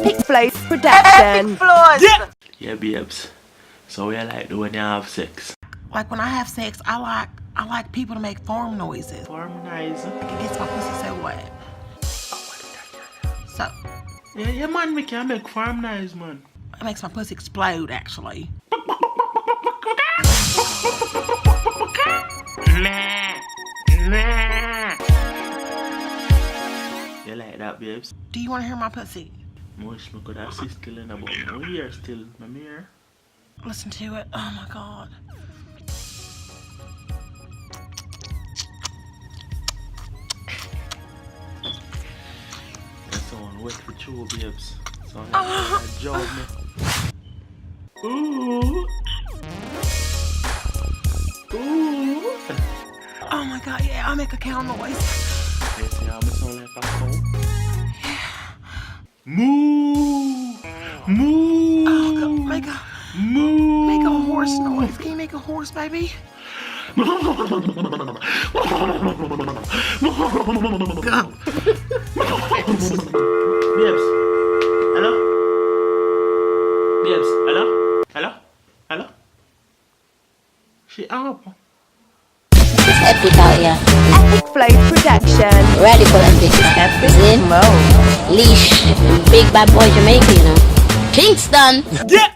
Epicflows production. Epicflows! Yeah! Yeah, babes. So you like do when you have sex? Like when I have sex, I like people to make farm noises. Harmonize. Like it gets my pussy so wet. So Yeah, man, we can make farm noise, man. it makes my pussy explode actually. You like that, babes? Do you want to hear my pussy? Wish me could assist still in about me. We here still, my mirror. Listen to it. Oh my god. That sound wet for you, babes. Sound like that job, me. Ooh. Ooh. Oh my god, yeah, I'll make a cow noise. You see how me sound like a cow? Moo! Moo! Oh god, Moo! make a horse noise. Can you make a horse, baby? Go. Babes. Hello? Babes, hello? Hello? Hello? She up. It's epic out here. Epicflows production. Radical epic. Epicflows. Leash. Big bad boy Jamaican, you know. Kingston. Yeah!